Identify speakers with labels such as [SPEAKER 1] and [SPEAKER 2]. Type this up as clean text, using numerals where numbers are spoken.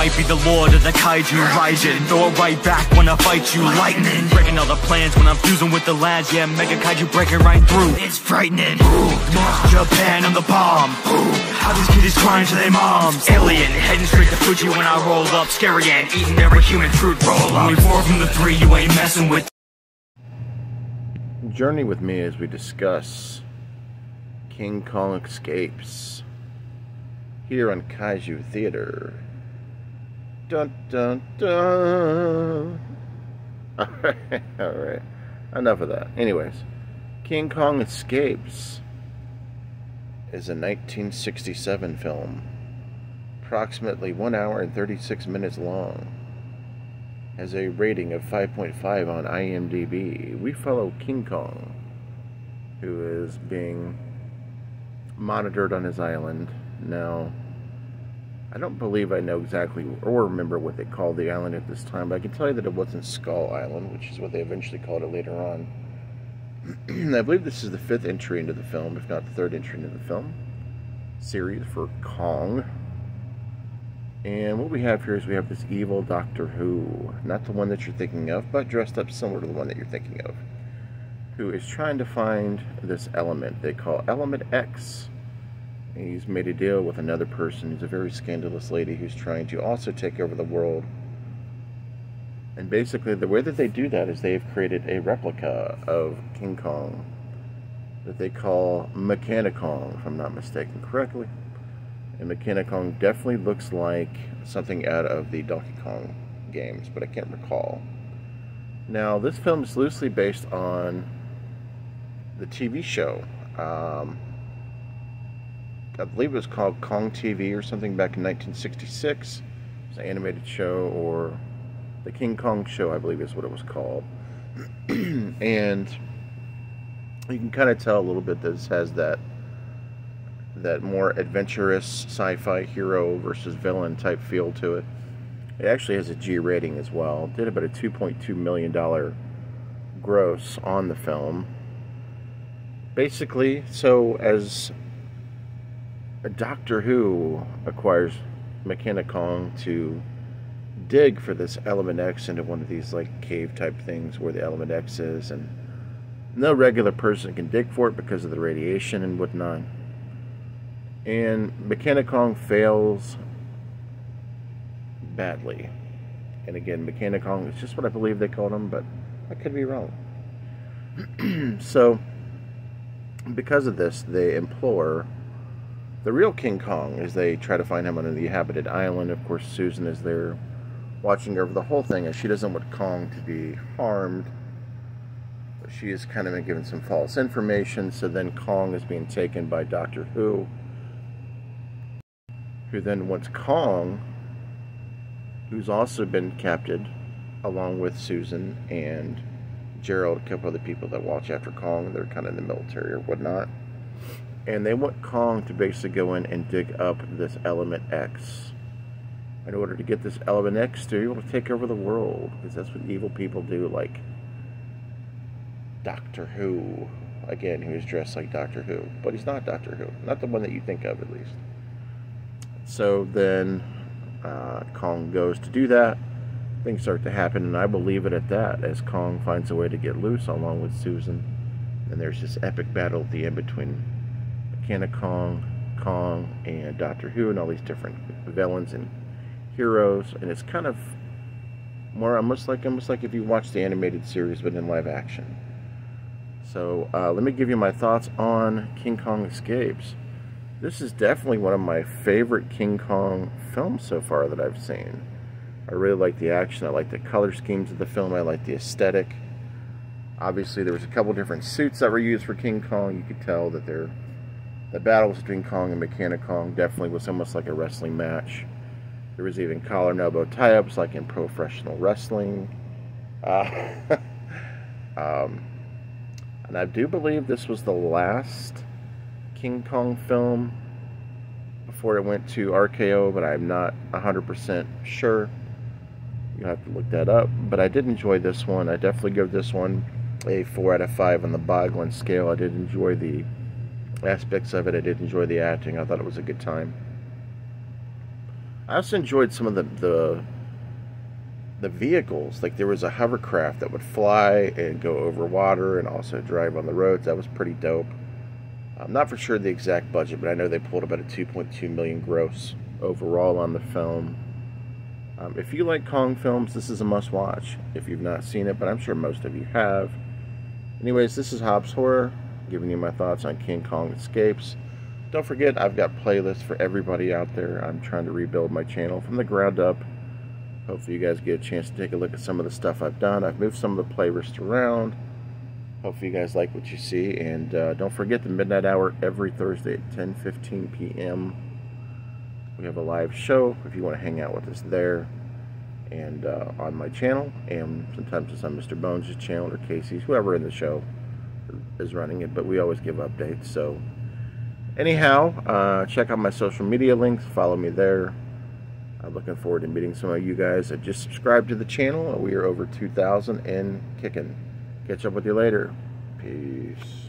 [SPEAKER 1] might be the lord of the kaiju Raijin. Throw it right back when I fight you, lightning. Breaking all the plans when I'm fusing with the lads. Yeah, mega kaiju breaking right through. It's frightening. Japan, I'm the bomb. How these kiddies crying to their moms. Alien, heading straight to Fuji when I roll up. Scary and eating every human fruit roll up. Only 4 from the 3, you ain't messing with.
[SPEAKER 2] Journey with me as we discuss King Kong Escapes here on Kaiju Theater. Dun dun dun. Alright. Enough of that. Anyways, King Kong Escapes is a 1967 film, approximately 1 hour and 36 minutes long. Has a rating of 5.5 on IMDb. We follow King Kong, who is being monitored on his island. Now, I don't believe I know exactly or remember what they called the island at this time, but I can tell you that it wasn't Skull Island, which is what they eventually called it later on. I believe this is the 5th entry into the film, if not the 3rd entry into the film series for Kong. And what we have here is we have this evil Doctor Who, not the one that you're thinking of, but dressed up similar to the one that you're thinking of, who is trying to find this element they call Element X. And he's made a deal with another person who's a very scandalous lady who's trying to also take over the world. And basically the way that they do that is they've created a replica of King Kong that they call Mechani-Kong, if I'm not mistaken correctly. And Mechani-Kong definitely looks like something out of the Donkey Kong games, but I can't recall. Now, this film is loosely based on the TV show. I believe it was called Kong TV or something back in 1966. It's an animated show, or the King Kong Show, I believe is what it was called. And you can kind of tell a little bit that this has that more adventurous sci-fi hero versus villain type feel to it. It actually has a G rating as well. It did about a $2.2 million gross on the film. Basically, so as a Doctor Who acquires Mechani-Kong to dig for this Element X into one of these like cave type things where the Element X is, and no regular person can dig for it because of the radiation and whatnot. And Mechani-Kong fails badly. And again, Mechani-Kong is just what I believe they called him, but I could be wrong. So, because of this, they implore the real King Kong as they try to find him on the inhabited island. Of course, Susan is there watching over the whole thing, as she doesn't want Kong to be harmed. But she is kind of been given some false information, so then Kong is being taken by Doctor Who then wants Kong, who's also been captured, along with Susan and Gerald, a couple other people that watch after Kong. They're kind of in the military or whatnot. And they want Kong to basically go in and dig up this Element X in order to get this Element X to be able to take over the world, because that's what evil people do, like Doctor Who, again, who is dressed like Doctor Who, but he's not Doctor Who, not the one that you think of at least. So then Kong goes to do that. Things start to happen, and I will leave it at that as Kong finds a way to get loose along with Susan. And there's this epic battle at the end between Mechani-Kong, Kong, and Doctor Who, and all these different villains and heroes. And it's kind of more almost like if you watch the animated series but in live action. So let me give you my thoughts on King Kong Escapes. This is definitely one of my favorite King Kong films so far that I've seen. I really like the action, I like the color schemes of the film, I like the aesthetic. Obviously there was a couple different suits that were used for King Kong. You could tell that the battles between Kong and Mechani-Kong definitely was almost like a wrestling match. There was even collar and elbow tie-ups like in professional wrestling. And I do believe this was the last King Kong film before it went to RKO, but I'm not 100% sure. You'll have to look that up. But I did enjoy this one. I definitely give this one a 4 out of 5 on the Boglin scale. I did enjoy the aspects of it. I did enjoy the acting. I thought it was a good time. I also enjoyed some of the vehicles. Like there was a hovercraft that would fly and go over water and also drive on the roads. That was pretty dope. I'm not for sure the exact budget, but I know they pulled about a 2.2 million gross overall on the film. If you like Kong films, this is a must-watch if you've not seen it, but I'm sure most of you have. Anyways, this is Hobbs Horror, giving you my thoughts on King Kong Escapes. Don't forget, I've got playlists for everybody out there. I'm trying to rebuild my channel from the ground up. Hopefully you guys get a chance to take a look at some of the stuff I've done. I've moved some of the playlists around. Hopefully you guys like what you see. And don't forget the Midnight Hour every Thursday at 10:15 p.m. We have a live show if you want to hang out with us there. And on my channel. And sometimes it's on Mr. Bones' channel or Casey's, whoever in the show is running it. But we always give updates. So anyhow, check out my social media links. Follow me there. I'm looking forward to meeting some of you guys that just subscribed to the channel. We are over 2,000 and kicking. Catch up with you later. Peace.